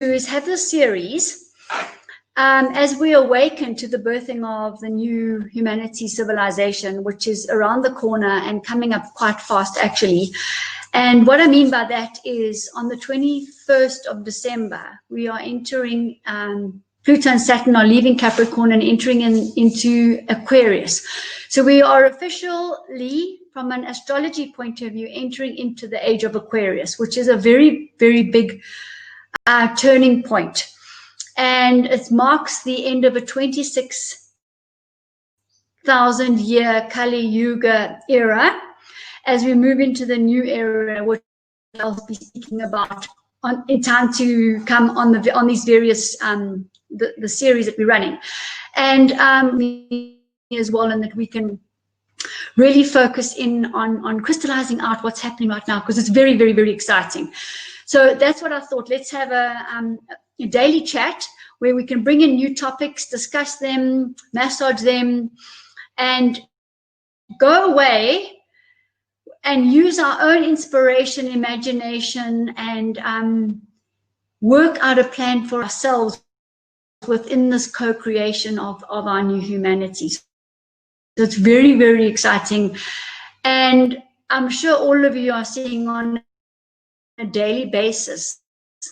is have this series as we awaken to the birthing of the new humanity civilization, which is around the corner and coming up quite fast, actually. And what I mean by that is on the 21st of December, we are entering, Pluto and Saturn are leaving Capricorn and entering into Aquarius. So we are officially, from an astrology point of view, entering into the age of Aquarius, which is a very, very big turning point. And it marks the end of a 26,000-year Kali Yuga era, as we move into the new era, which I'll be speaking about in time to come on these various the series that we're running, and as well, and that we can really focus in on crystallizing out what's happening right now, because it's very, very, very exciting. So that's what I thought. Let's have a daily chat where we can bring in new topics, discuss them, massage them, and go away and use our own inspiration, imagination, and work out a plan for ourselves within this co-creation of our new humanity. So it's very, very exciting. And I'm sure all of you are seeing on a daily basis,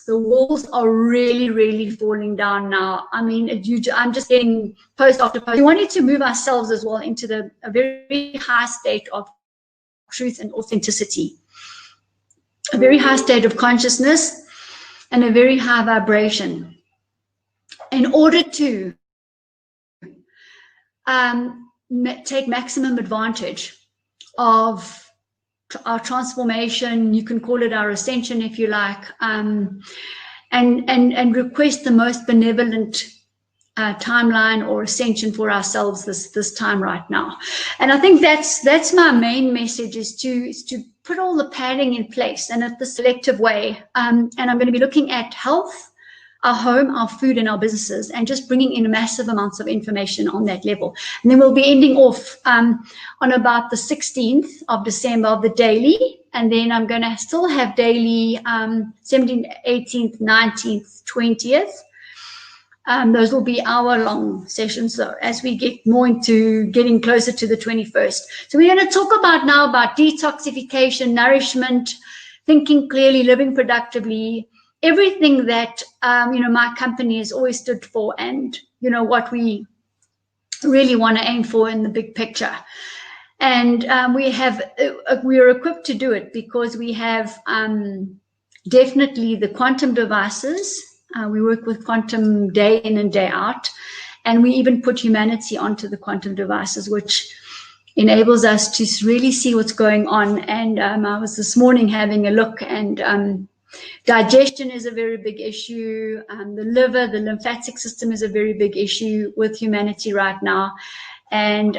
the walls are really, really falling down now. I mean, I'm just getting post after post. We wanted to move ourselves as well into a very high state of truth and authenticity, a very high state of consciousness and a very high vibration, in order to take maximum advantage of our transformation. You can call it our ascension if you like, and request the most benevolent timeline or ascension for ourselves this time right now. And I think that's my main message, is to put all the padding in place and at the selective way. And I'm going to be looking at health, our home, our food, and our businesses, and just bringing in massive amounts of information on that level. And then we'll be ending off on about the 16th of December of the daily, and then I'm going to still have daily 17th, 18th, 19th, 20th. Those will be hour-long sessions, though, as we get more into getting closer to the 21st. So we're going to talk now about detoxification, nourishment, thinking clearly, living productively, everything that my company has always stood for, and what we really want to aim for in the big picture. And we are equipped to do it, because we have definitely the quantum devices. We work with quantum day in and day out, and we even put humanity onto the quantum devices, which enables us to really see what's going on. And I was this morning having a look, and digestion is a very big issue. The liver, the lymphatic system is a very big issue with humanity right now. And,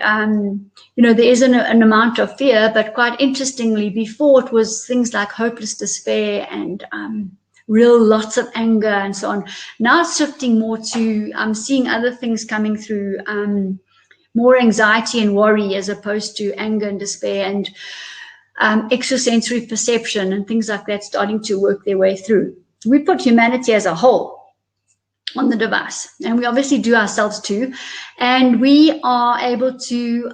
there is an amount of fear, but quite interestingly, before it was things like hopeless despair and real lots of anger and so on. Now it's shifting more to seeing other things coming through, more anxiety and worry as opposed to anger and despair, and extrasensory perception and things like that starting to work their way through. We put humanity as a whole on the device, and we obviously do ourselves too, and we are able to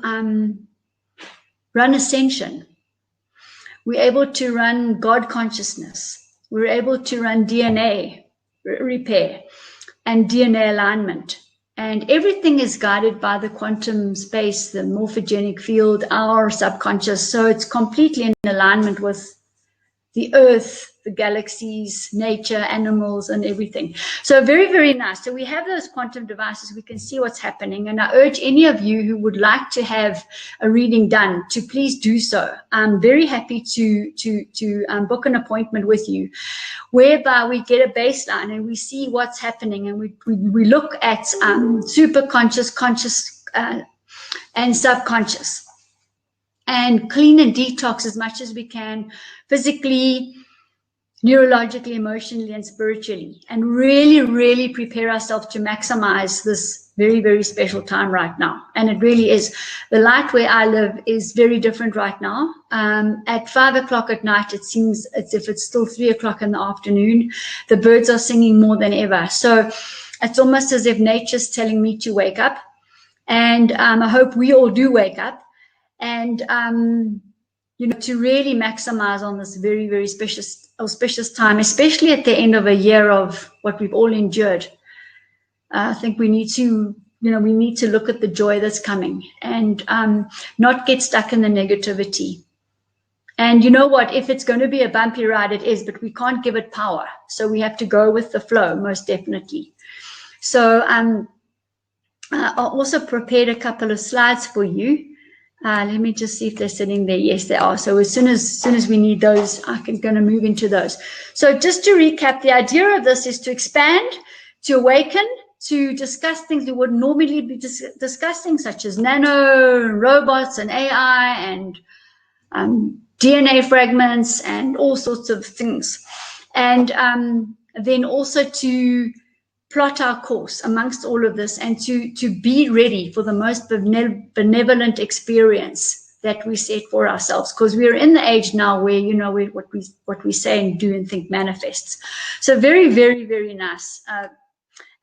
run ascension. We're able to run God consciousness. We're able to run DNA repair and DNA alignment. And everything is guided by the quantum space, the morphogenic field, our subconscious. So it's completely in alignment with the earth, the galaxies, nature, animals, and everything. So very, very nice. So we have those quantum devices. We can see what's happening. And I urge any of you who would like to have a reading done to please do so. I'm very happy to book an appointment with you, whereby we get a baseline and we see what's happening. And we look at super conscious, conscious, and subconscious, and clean and detox as much as we can, physically, neurologically, emotionally, and spiritually, and really, really prepare ourselves to maximize this very, very special time right now. And it really is. The light where I live is very different right now. At 5 o'clock at night, it seems as if it's still 3 o'clock in the afternoon. The birds are singing more than ever. So it's almost as if nature's telling me to wake up. And I hope we all do wake up. And to really maximize on this very, very auspicious time, especially at the end of a year of what we've all endured. I think we need to, look at the joy that's coming and not get stuck in the negativity. And you know what? If it's going to be a bumpy ride, it is, but we can't give it power. So we have to go with the flow, most definitely. So I also prepared a couple of slides for you. Let me just see if they're sitting there. Yes, they are. So as soon as we need those, I'm going to move into those. So just to recap, the idea of this is to expand, to awaken, to discuss things we would normally be discussing, such as nano, robots, and AI, and DNA fragments, and all sorts of things. And then also to plot our course amongst all of this, and to be ready for the most benevolent experience that we set for ourselves, because we're in the age now where what we say and do and think manifests. So very, very, very nice.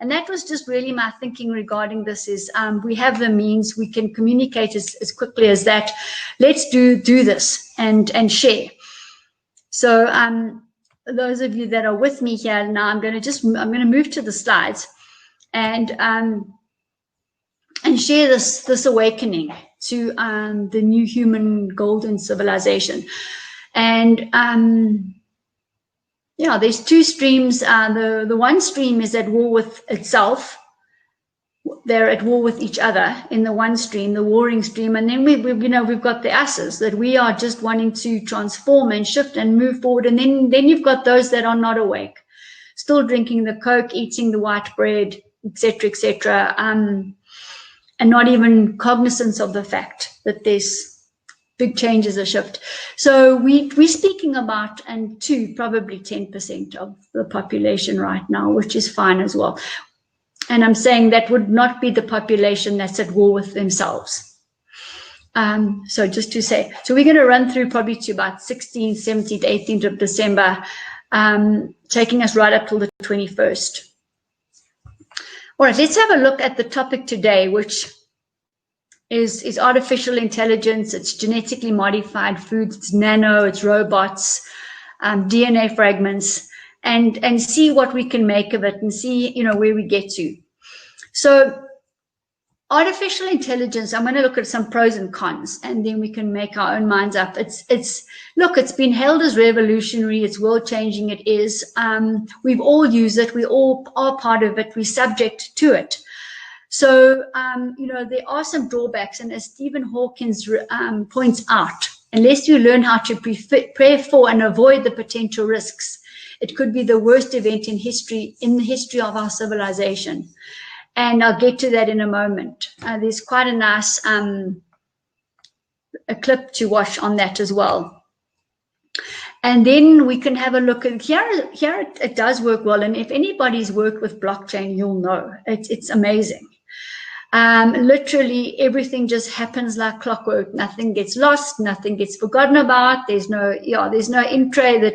And that was just really my thinking regarding this is we have the means, we can communicate as quickly as that. Let's do this and share. So those of you that are with me here now, I'm going to move to the slides and share this awakening to the new human golden civilization. And there's two streams. The one stream is at war with itself. They're at war with each other in the one stream, the warring stream, and then we've got the asses that we are just wanting to transform and shift and move forward, and then you've got those that are not awake, still drinking the Coke, eating the white bread, etc., and not even cognizant of the fact that there's big changes, a shift. So we're speaking about, and probably 10% of the population right now, which is fine as well. And I'm saying that would not be the population that's at war with themselves. So just to say, so we're going to run through probably to about 16th, 17th, 18th of December, taking us right up till the 21st. All right, let's have a look at the topic today, which is artificial intelligence. It's genetically modified foods, it's nano, it's robots, DNA fragments, and see what we can make of it and see, where we get to. So artificial intelligence, I'm going to look at some pros and cons, and then we can make our own minds up. It's been hailed as revolutionary, it's world changing, it is. We've all used it, we all are part of it, we're subject to it. So, there are some drawbacks, and as Stephen Hawkins points out, unless you learn how to prepare for and avoid the potential risks, it could be the worst event in the history of our civilization. And I'll get to that in a moment. There's quite a nice a clip to watch on that as well. And then we can have a look at here it does work well. And if anybody's worked with blockchain, you'll know it's amazing. Literally everything just happens like clockwork. Nothing gets lost, nothing gets forgotten about. There's no in tray that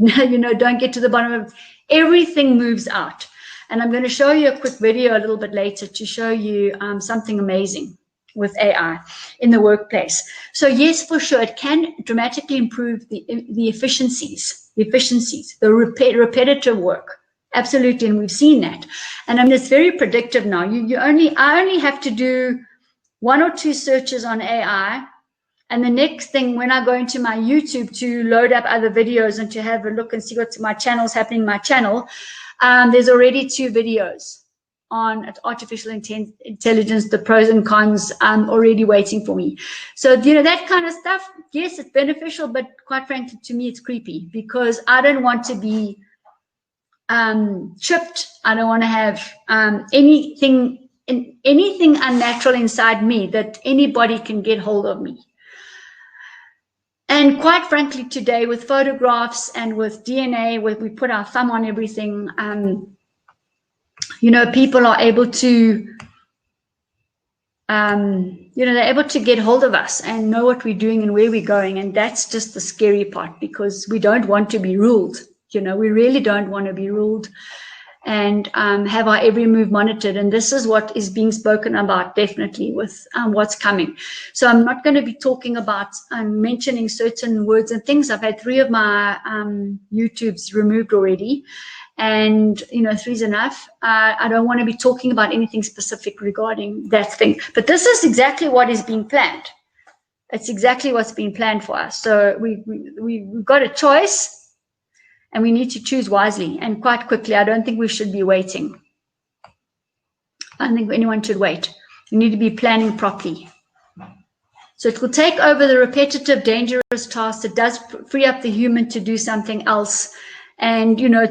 don't get to the bottom of it. Everything moves out. And I'm going to show you a quick video a little bit later to show you something amazing with AI in the workplace. So yes, for sure, it can dramatically improve the efficiencies, the repetitive work. Absolutely, and we've seen that. And I mean, it's very predictive now. I only have to do 1 or 2 searches on AI, and the next thing, when I go into my YouTube to load up other videos and to have a look and see what's my channel's happening in my channel, there's already 2 videos on artificial intelligence, the pros and cons, already waiting for me. So, that kind of stuff, yes, it's beneficial, but quite frankly, to me, it's creepy, because I don't want to be tripped. I don't want to have anything unnatural inside me that anybody can get hold of me. And quite frankly, today with photographs and with DNA, where we put our thumb on everything, you know, people are able to, you know, they're able to get hold of us and know what we're doing and where we're going. And that's just the scary part, because we don't want to be ruled. You know, we really don't want to be ruled and have our every move monitored. And this is what is being spoken about definitely with what's coming. So I'm not going to be talking about mentioning certain words and things. I've had 3 of my YouTubes removed already. And, you know, 3's enough. I don't want to be talking about anything specific regarding that thing. But this is exactly what is being planned. It's exactly what's been planned for us. So we've got a choice. And we need to choose wisely and quite quickly. I don't think we should be waiting. I don't think anyone should wait. We need to be planning properly. So it will take over the repetitive, dangerous tasks. It does free up the human to do something else. And, you know,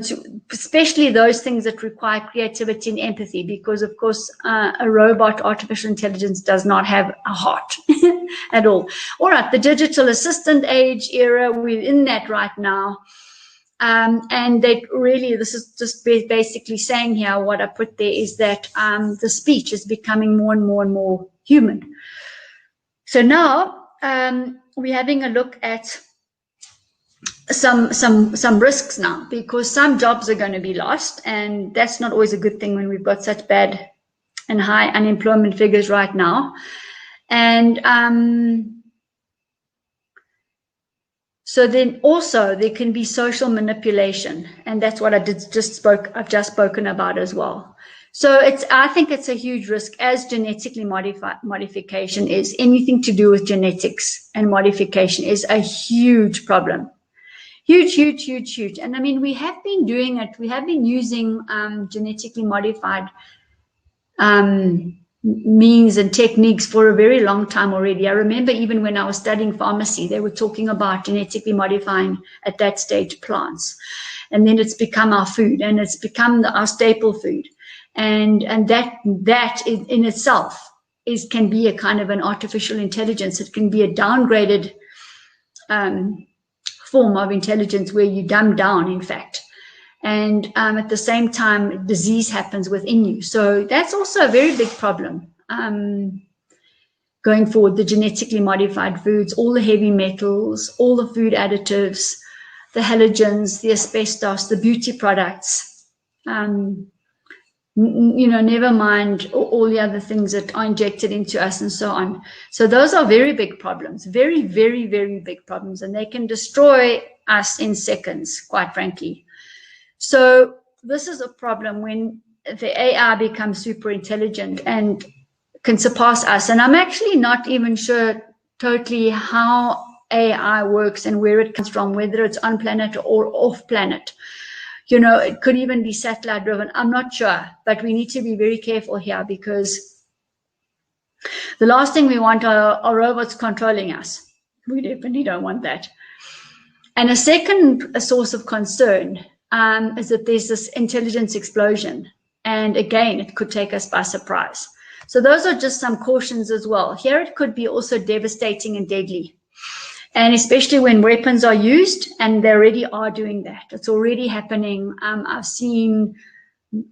especially those things that require creativity and empathy, because, of course, a robot, artificial intelligence, does not have a heart at all. All right, the digital assistant age era, we're in that right now. And they really, this is just basically saying here, what I put there is that the speech is becoming more and more and more human. So now we're having a look at some risks now, because some jobs are going to be lost, and that's not always a good thing when we've got such bad and high unemployment figures right now. And so then also there can be social manipulation, and that's what I've just spoken about as well. So I think it's a huge risk, as genetically modification is. Anything to do with genetics and modification is a huge problem. Huge, huge, huge, huge. And I mean, we have been doing it. We have been using genetically modified means and techniques for a very long time already. I remember even when I was studying pharmacy, they were talking about genetically modifying at that stage plants. And then it's become our food, and it's become our staple food. And that in itself can be a kind of an artificial intelligence. It can be a downgraded form of intelligence where you dumb down, in fact. And at the same time, disease happens within you. So that's also a very big problem going forward. The genetically modified foods, all the heavy metals, all the food additives, the halogens, the asbestos, the beauty products, you know, never mind all the other things that are injected into us and so on. So those are very big problems, very, very, very big problems, and they can destroy us in seconds, quite frankly. So this is a problem when the AI becomes super intelligent and can surpass us. And I'm actually not even sure totally how AI works and where it comes from, whether it's on planet or off planet. You know, it could even be satellite driven. I'm not sure, but we need to be very careful here, because the last thing we want are robots controlling us. We definitely don't want that. And a second source of concern is that there's this intelligence explosion. And again, it could take us by surprise. So those are just some cautions as well. Here it could be also devastating and deadly. And especially when weapons are used, and they already are doing that. It's already happening. I've seen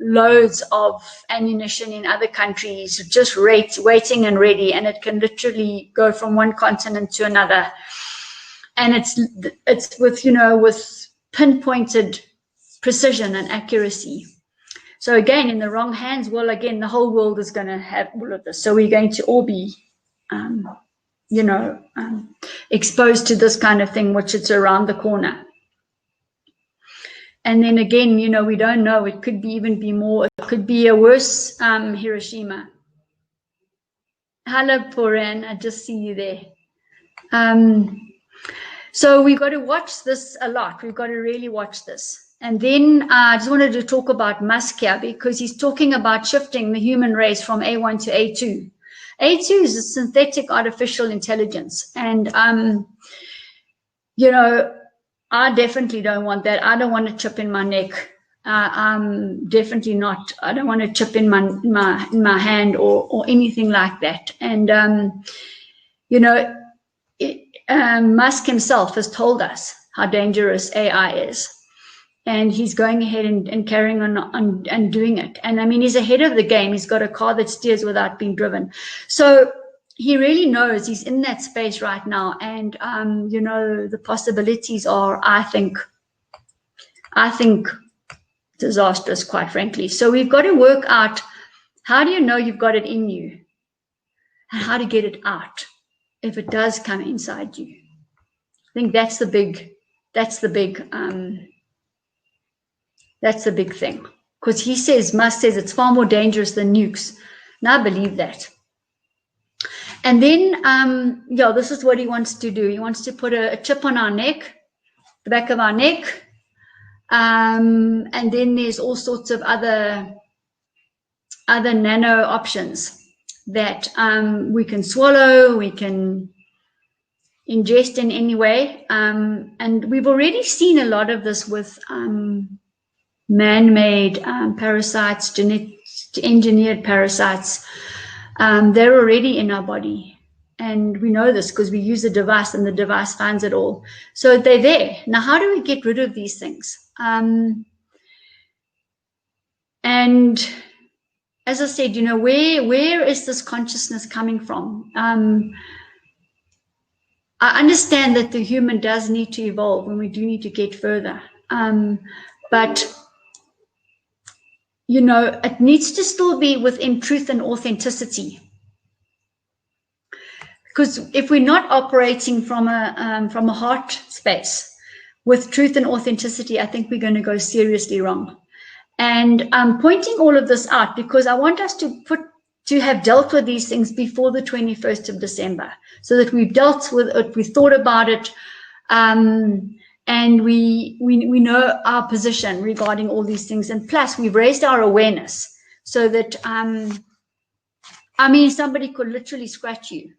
loads of ammunition in other countries just waiting and ready, and it can literally go from one continent to another. And it's with, you know, with pinpointed precision and accuracy. So again, in the wrong hands, well, again, the whole world is going to have all of this. So we're going to all be, you know, exposed to this kind of thing, which is around the corner. And then again, you know, we don't know. It could even be more. It could be a worse Hiroshima. Hello, Poran. I just see you there. So we've got to watch this a lot. We've got to really watch this. And then I just wanted to talk about Musk here, because he's talking about shifting the human race from A1 to A2. A2 is a synthetic artificial intelligence. And, you know, I definitely don't want that. I don't want a chip in my neck. Definitely not. I don't want a chip in my hand or anything like that. And, you know, Musk himself has told us how dangerous AI is. And he's going ahead and carrying on and doing it. And I mean, he's ahead of the game. He's got a car that steers without being driven. So he really knows he's in that space right now. And, you know, the possibilities are, I think, disastrous, quite frankly. So we've got to work out, how do you know you've got it in you? And how to get it out if it does come inside you. I think that's the big thing. Because Musk says it's far more dangerous than nukes. And I believe that. And then, yeah, this is what he wants to do. He wants to put a chip on our neck, the back of our neck. And then there's all sorts of other nano options that we can swallow, we can ingest in any way. And we've already seen a lot of this with man-made parasites, engineered parasites. They're already in our body. And we know this because we use the device and the device finds it all. So they're there. Now, how do we get rid of these things? And as I said, you know, where is this consciousness coming from? I understand that the human does need to evolve and we do need to get further. But, you know, it needs to still be within truth and authenticity. Because if we're not operating from a heart space with truth and authenticity, I think we're going to go seriously wrong. And I'm pointing all of this out because I want us to have dealt with these things before the 21st of December, so that we've dealt with it, we've thought about it, and we know our position regarding all these things. And plus, we've raised our awareness so that, I mean, somebody could literally scratch you.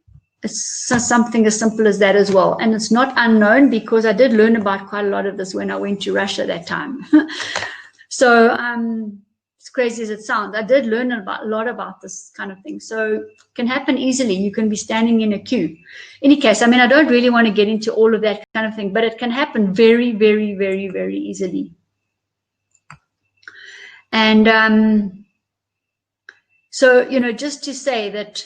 It's something as simple as that as well. And it's not unknown because I did learn about quite a lot of this when I went to Russia that time. So as crazy as it sounds, I did learn a lot about this kind of thing. So it can happen easily. You can be standing in a queue. In any case, I mean, I don't really want to get into all of that kind of thing, but it can happen very, very, very, very easily. And so, you know, just to say that,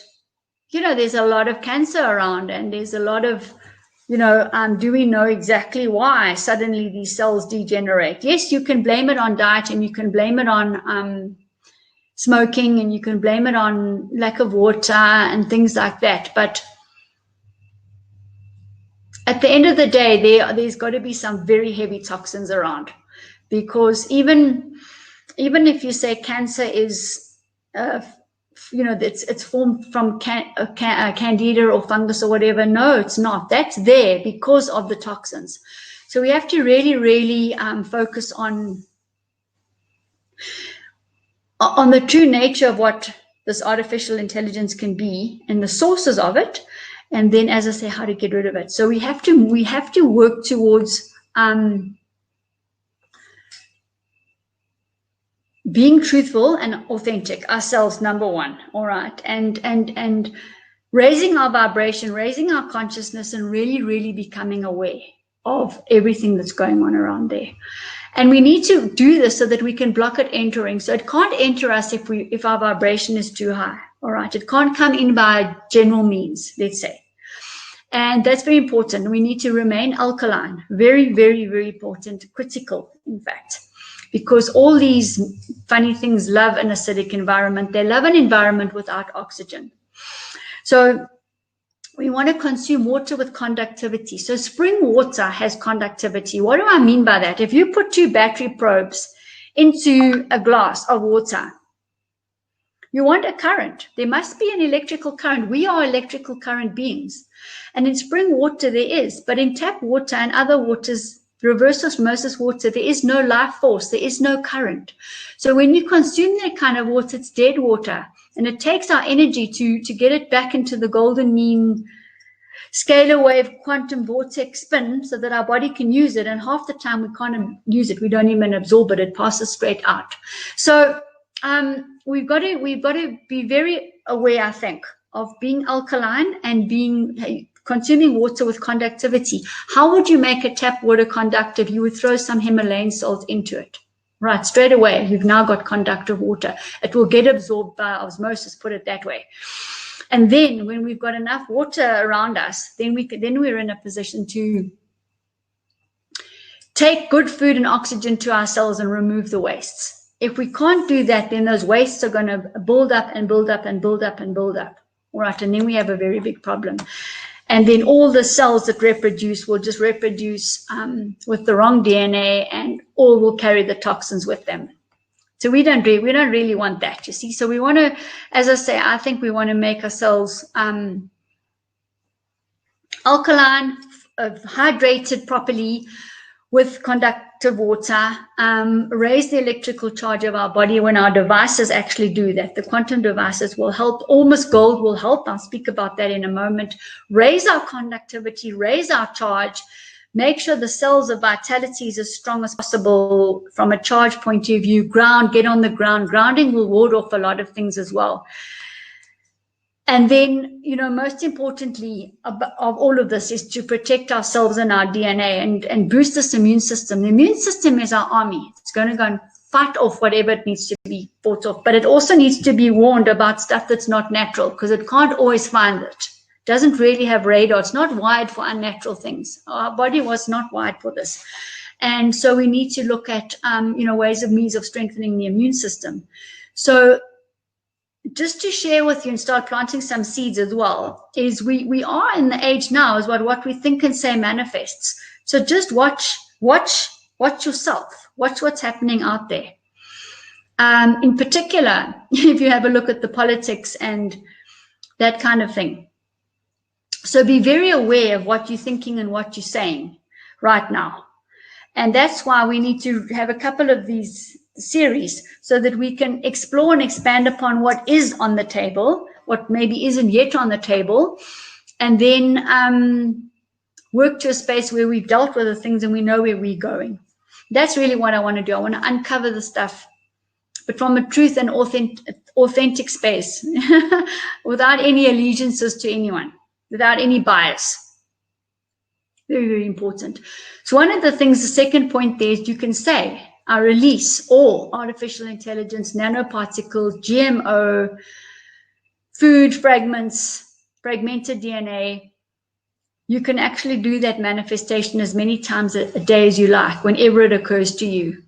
you know, there's a lot of cancer around and there's a lot of, you know, do we know exactly why suddenly these cells degenerate? Yes, you can blame it on diet and you can blame it on smoking and you can blame it on lack of water and things like that. But at the end of the day, there's got to be some very heavy toxins around, because even if you say cancer is, you know, it's formed from candida or fungus or whatever. No, it's not. That's there because of the toxins. So we have to really, really focus on the true nature of what this artificial intelligence can be and the sources of it. And then, as I say, how to get rid of it. So we have to work towards being truthful and authentic ourselves, number one. All right. And raising our vibration, raising our consciousness, and really, really becoming aware of everything that's going on around there. And we need to do this so that we can block it entering. So it can't enter us if our vibration is too high. All right. It can't come in by general means, let's say. And that's very important. We need to remain alkaline. Very, very, very important, critical, in fact. Because all these funny things love an acidic environment. They love an environment without oxygen. So we want to consume water with conductivity. So spring water has conductivity. What do I mean by that? If you put 2 battery probes into a glass of water, you want a current. There must be an electrical current. We are electrical current beings. And in spring water there is. But in tap water and other waters, reverse osmosis water, there is no life force, there is no current. So when you consume that kind of water, it's dead water, and it takes our energy to get it back into the golden mean scalar wave quantum vortex spin so that our body can use it. And half the time we can't use it, we don't even absorb it, it passes straight out. So we've got to be very aware, I think, of being alkaline and being consuming water with conductivity. How would you make a tap water conductive? You would throw some Himalayan salt into it. Right, straight away, you've now got conductive water. It will get absorbed by osmosis, put it that way. And then when we've got enough water around us, then we're in a position to take good food and oxygen to our cells and remove the wastes. If we can't do that, then those wastes are going to build up and build up and build up and build up. All right, and then we have a very big problem. And then all the cells that reproduce will just reproduce with the wrong DNA, and all will carry the toxins with them. So we don't really want that, you see. So we want to, as I say, I think we want to make ourselves alkaline, hydrated properly with conductive water, raise the electrical charge of our body when our devices actually do that. The quantum devices will help. Almost gold will help. I'll speak about that in a moment. Raise our conductivity, raise our charge, make sure the cells of vitality is as strong as possible from a charge point of view. Ground, get on the ground. Grounding will ward off a lot of things as well. And then, you know, most importantly of all of this is to protect ourselves and our DNA and boost this immune system. The immune system is our army. It's going to go and fight off whatever it needs to be fought off. But it also needs to be warned about stuff that's not natural, because it can't always find it. It doesn't really have radar. It's not wired for unnatural things. Our body was not wired for this. And so we need to look at, you know, ways of means of strengthening the immune system. So just to share with you and start planting some seeds as well, is we are in the age now is what we think and say manifests. So just watch yourself, watch what's happening out there. In particular, if you have a look at the politics and that kind of thing. So be very aware of what you're thinking and what you're saying right now. And that's why we need to have a couple of these series so that we can explore and expand upon what is on the table, what maybe isn't yet on the table, and then work to a space where we've dealt with the things and we know where we're going. That's really what I want to do. I want to uncover the stuff, but from a truth and authentic space, without any allegiances to anyone, without any bias. Very, very important. So one of the things, the second point there is you can say, I release all artificial intelligence, nanoparticles, GMO, food fragments, fragmented DNA. You can actually do that manifestation as many times a day as you like, whenever it occurs to you.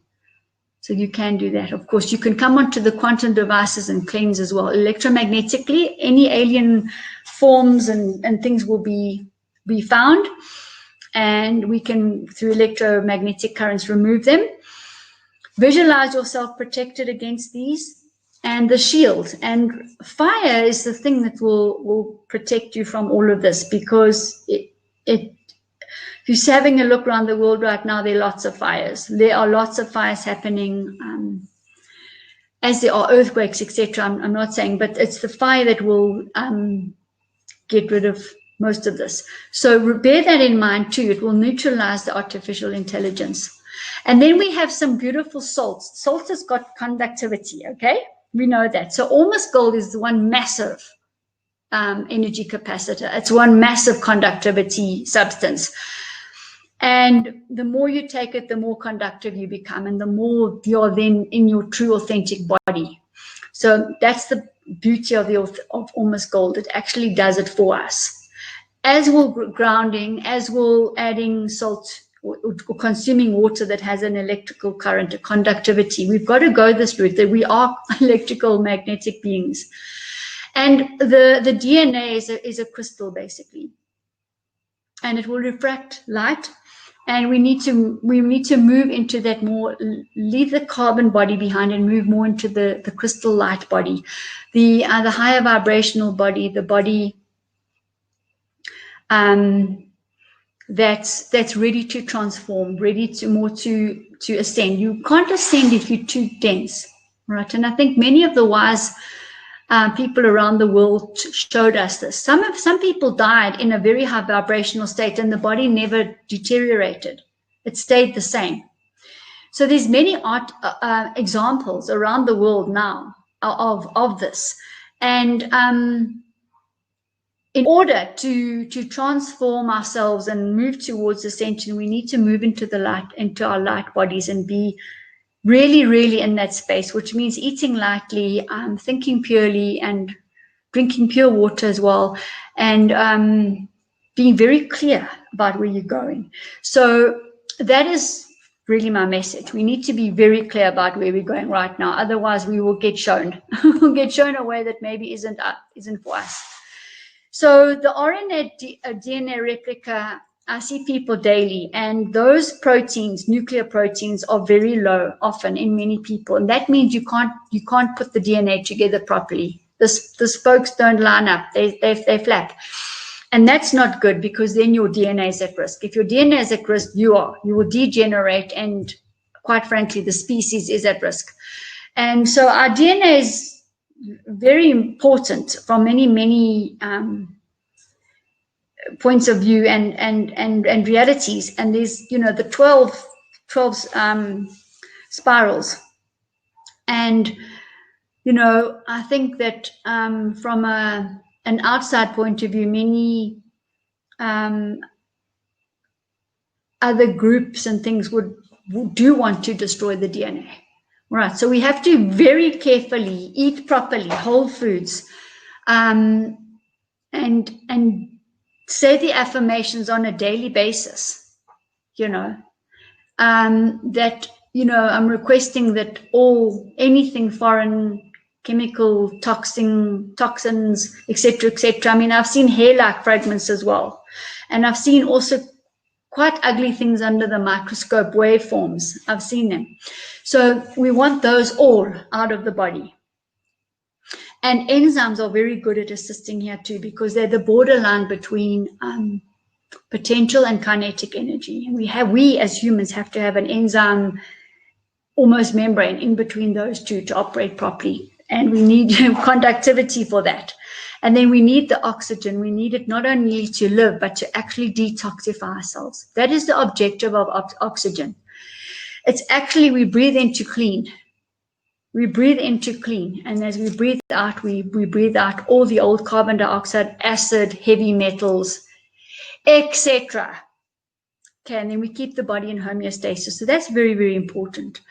So you can do that. Of course, you can come onto the quantum devices and cleanse as well. Electromagnetically, any alien forms and things will be found. And we can, through electromagnetic currents, remove them. Visualize yourself protected against these, and the shield. And fire is the thing that will protect you from all of this, because if you're having a look around the world right now, there are lots of fires. There are lots of fires happening, as there are earthquakes, etc. I'm not saying, but it's the fire that will get rid of most of this. So bear that in mind too. It will neutralize the artificial intelligence. And then we have some beautiful salts. Salt has got conductivity, okay? We know that. So almost gold is the one massive energy capacitor. It's one massive conductivity substance. And the more you take it, the more conductive you become, and the more you're then in your true authentic body. So that's the beauty of almost gold. It actually does it for us. As will grounding, as will adding salt, or consuming water that has an electrical current, a conductivity. We've got to go this route, that we are electrical magnetic beings. And the DNA is a crystal, basically. And it will refract light. And we need to move into that more, leave the carbon body behind and move more into the crystal light body, the higher vibrational body, the body that's ready to transform, ready to ascend. You can't ascend if you're too dense, right? And I think many of the wise people around the world showed us this. Some people died in a very high vibrational state, and the body never deteriorated; it stayed the same. So there's many examples around the world now of this, and in order to transform ourselves and move towards ascension, we need to move into the light, into our light bodies, and be really, really in that space, which means eating lightly, thinking purely, and drinking pure water as well, and being very clear about where you're going. So that is really my message. We need to be very clear about where we're going right now. Otherwise, we will get shown. We'll get shown a way that maybe isn't for us. So the RNA DNA replica, I see people daily, and those proteins, nuclear proteins, are very low often in many people, and that means you can't put the DNA together properly. The spokes don't line up; they flap, and that's not good, because then your DNA is at risk. If your DNA is at risk, you will degenerate, and quite frankly, the species is at risk. And so our DNA is very important from many points of view and realities. And there's, the 12 spirals. And, I think that from an outside point of view, many other groups and things do want to destroy the DNA. Right, so we have to very carefully eat properly, whole foods, and say the affirmations on a daily basis. That I'm requesting that anything foreign, chemical, toxins, etc., etc. I mean, I've seen hair-like fragments as well, and I've seen also quite ugly things under the microscope, waveforms. I've seen them. So we want those all out of the body. And enzymes are very good at assisting here too, because they're the borderline between potential and kinetic energy. And we as humans have to have an enzyme almost membrane in between those two to operate properly. And we need conductivity for that. And then we need the oxygen. We need it not only to live, but to actually detoxify ourselves. That is the objective of oxygen. It's actually, we breathe in to clean. We breathe in to clean. And as we breathe out, we breathe out all the old carbon dioxide, acid, heavy metals, etc. Okay, and then we keep the body in homeostasis. So that's very, very important.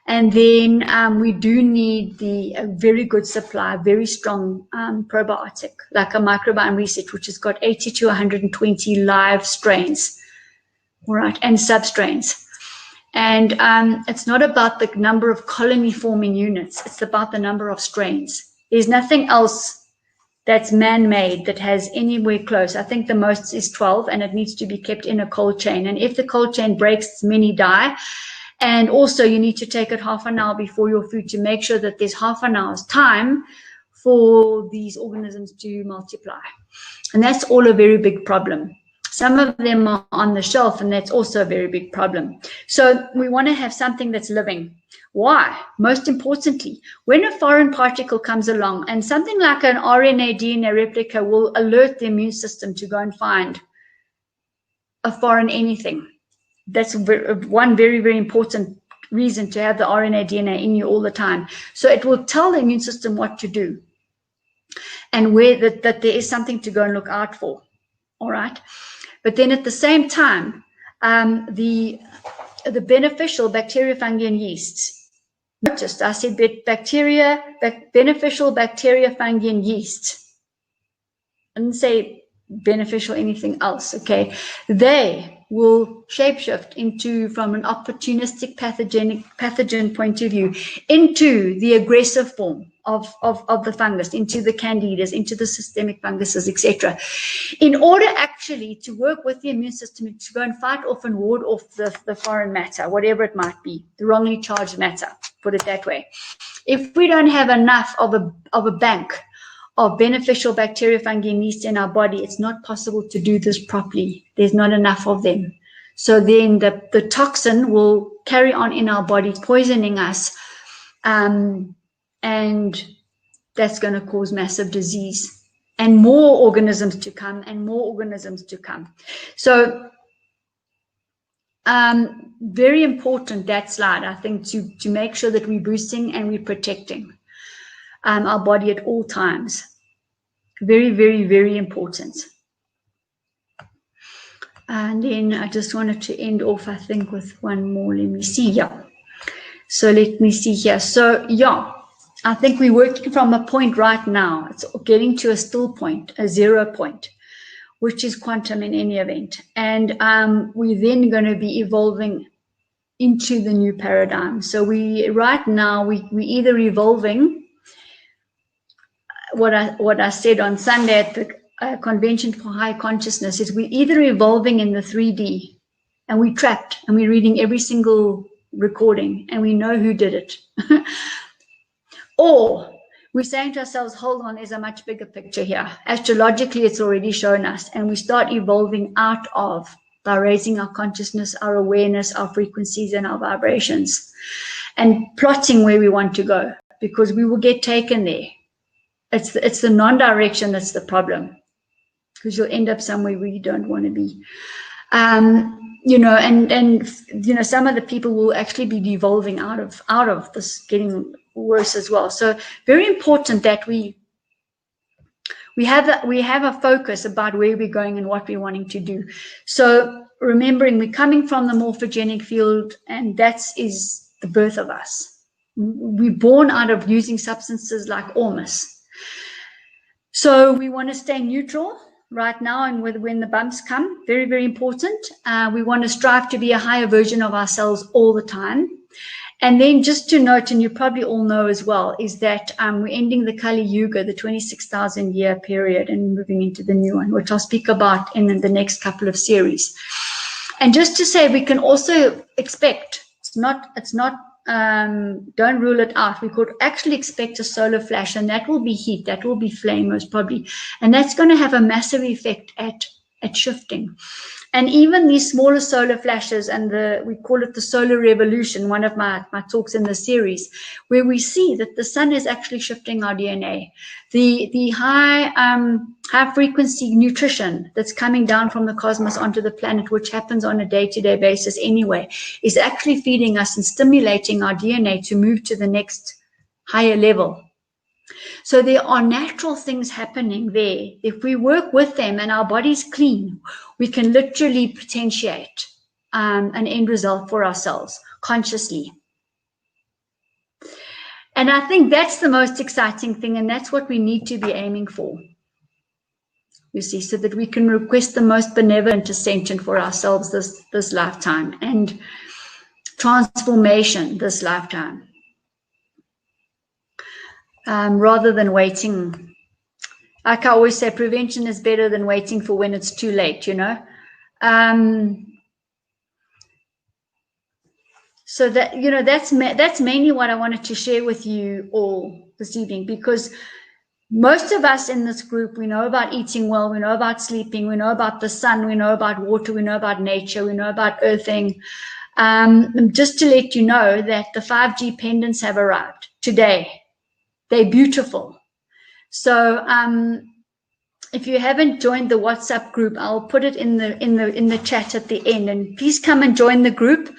And then we do need a very good supply, very strong probiotic, like a microbiome research, which has got 80 to 120 live strains, all right, and substrains. And it's not about the number of colony forming units. It's about the number of strains. There's nothing else that's man-made that has anywhere close. I think the most is 12, and it needs to be kept in a cold chain. And if the cold chain breaks, many die. And also you need to take it half an hour before your food to make sure that there's half an hour's time for these organisms to multiply. And that's all a very big problem. Some of them are on the shelf, and that's also a very big problem. So we want to have something that's living. Why? Most importantly, when a foreign particle comes along, and something like an RNA DNA replica will alert the immune system to go and find a foreign anything. That's one very, very important reason to have the RNA DNA in you all the time. So it will tell the immune system what to do, and where that there is something to go and look out for. All right. But then at the same time, the beneficial bacteria, fungi, and yeasts. Notice I said beneficial bacteria, fungi, and yeasts. I didn't say beneficial anything else. Okay, they will shapeshift from an opportunistic pathogen point of view into the aggressive form of the fungus, into the candidas, into the systemic funguses, etc. In order actually to work with the immune system to go and fight off and ward off the foreign matter, whatever it might be, the wrongly charged matter, put it that way. If we don't have enough of a bank of beneficial bacteria, fungi, and yeast in our body, it's not possible to do this properly. There's not enough of them. So then the toxin will carry on in our body, poisoning us, and that's going to cause massive disease and more organisms to come and more organisms to come. So very important, that slide, I think, to make sure that we're boosting and we're protecting our body at all times. Very, very, very important. And then I just wanted to end off, I think, with one more. Let me see. Yeah. So let me see here. So, yeah, I think we're working from a point right now. It's getting to a still point, a 0 point, which is quantum in any event. And we're then going to be evolving into the new paradigm. So right now, we either evolving, what I said on Sunday at the Convention for High Consciousness, is we're either evolving in the 3D and we're trapped and we're reading every single recording and we know who did it. Or we're saying to ourselves, hold on, there's a much bigger picture here. Astrologically, it's already shown us, and we start evolving out of by raising our consciousness, our awareness, our frequencies, and our vibrations, and plotting where we want to go, because we will get taken there. It's the non-direction that's the problem, because you'll end up somewhere where you don't want to be. You know, and you know, some of the people will actually be devolving out of this, getting worse as well. So very important that we have a focus about where we're going and what we're wanting to do. So remembering we're coming from the morphogenic field, and that is the birth of us. We're born out of using substances like ormus. So we want to stay neutral right now, and when the bumps come, very, very important. We want to strive to be a higher version of ourselves all the time. And then just to note, and you probably all know as well, is that we're ending the Kali Yuga, the 26,000 year period, and moving into the new one, which I'll speak about in the next couple of series. And just to say, we can also expect, it's not don't rule it out. We could actually expect a solar flash, and that will be heat, that will be flame most probably, and that's going to have a massive effect at shifting. And even these smaller solar flashes, and we call it the solar revolution, one of my talks in the series, where we see that the sun is actually shifting our DNA. The high frequency nutrition that's coming down from the cosmos onto the planet, which happens on a day-to-day basis anyway, is actually feeding us and stimulating our DNA to move to the next higher level. So there are natural things happening there. If we work with them and our body's clean, we can literally potentiate an end result for ourselves consciously. And I think that's the most exciting thing, and that's what we need to be aiming for, you see, so that we can request the most benevolent ascension for ourselves this lifetime, and transformation this lifetime. Rather than waiting. Like I always say, prevention is better than waiting for when it's too late, you know. So that, you know, that's mainly what I wanted to share with you all this evening, because most of us in this group, we know about eating well, we know about sleeping, we know about the sun, we know about water, we know about nature, we know about earthing. Just to let you know that the 5G pendants have arrived today. They're beautiful. So if you haven't joined the WhatsApp group, I'll put it in the chat at the end, and please come and join the group,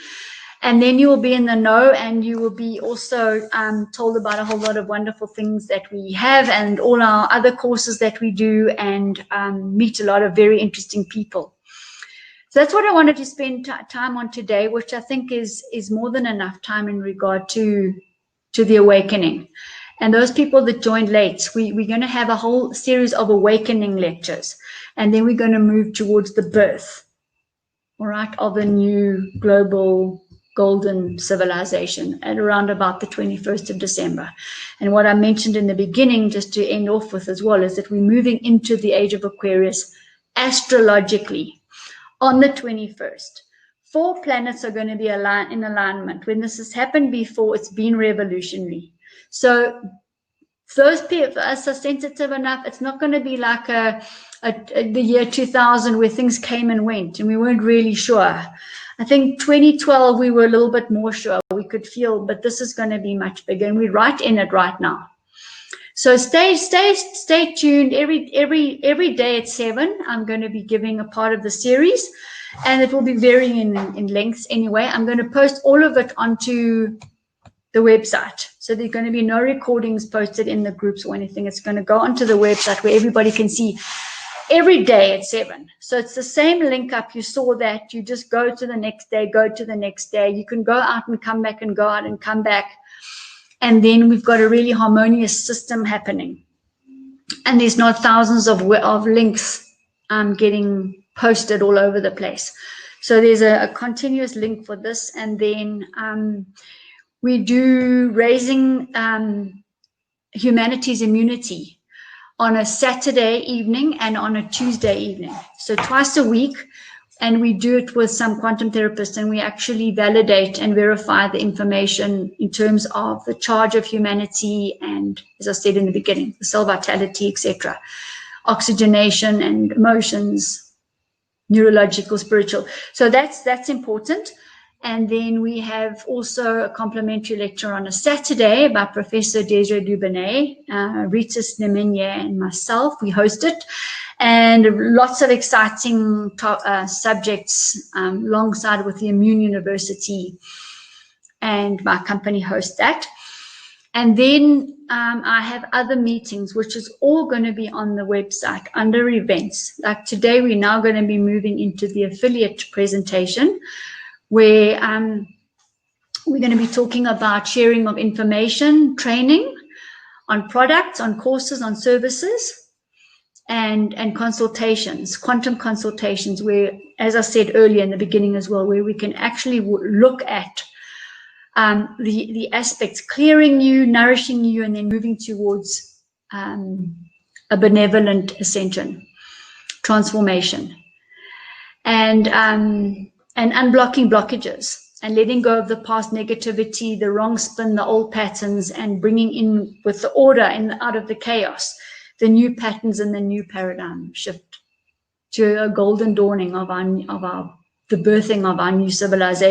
and then you will be in the know, and you will be also told about a whole lot of wonderful things that we have, and all our other courses that we do, and meet a lot of very interesting people. So that's what I wanted to spend time on today, which I think is more than enough time in regard to the awakening. And those people that joined late, we're going to have a whole series of awakening lectures. And then we're going to move towards the birth, all right, of a new global golden civilization at around about the 21st of December. And what I mentioned in the beginning, just to end off with as well, is that we're moving into the age of Aquarius astrologically on the 21st. 4 planets are going to be in alignment. When this has happened before, it's been revolutionary. So those people are sensitive enough. It's not going to be like the year 2000 where things came and went and we weren't really sure. I think 2012 we were a little bit more sure. We could feel, but this is going to be much bigger, and we're right in it right now. So stay tuned. Every day at 7, I'm going to be giving a part of the series, and it will be varying in lengths anyway. I'm going to post all of it onto the website. So there are going to be no recordings posted in the groups or anything. It's going to go onto the website where everybody can see every day at 7. So it's the same link up. You saw that. You just go to the next day, go to the next day. You can go out and come back and go out and come back. And then we've got a really harmonious system happening. And there's not thousands of links getting posted all over the place. So there's a continuous link for this. And then we do raising humanity's immunity on a Saturday evening and on a Tuesday evening. So twice a week. And we do it with some quantum therapists, and we actually validate and verify the information in terms of the charge of humanity and, as I said in the beginning, the cell vitality, etc., oxygenation and emotions, neurological, spiritual. So that's important. And then we have also a complimentary lecture on a Saturday by Professor Desiree Dubonnet, Rita Sneminye, and myself. We host it. And lots of exciting subjects alongside with the Immune University, and my company hosts that. And then I have other meetings, which is all going to be on the website under events. Like today, we're now going to be moving into the affiliate presentation, where we're going to be talking about sharing of information, training on products, on courses, on services, and consultations, quantum consultations, where, as I said earlier in the beginning as well, where we can actually look at the aspects, clearing you, nourishing you, and then moving towards a benevolent ascension, transformation, and unblocking blockages, and letting go of the past negativity, the wrong spin, the old patterns, and bringing in with the order and out of the chaos, the new patterns and the new paradigm shift to a golden dawning of the birthing of our new civilization.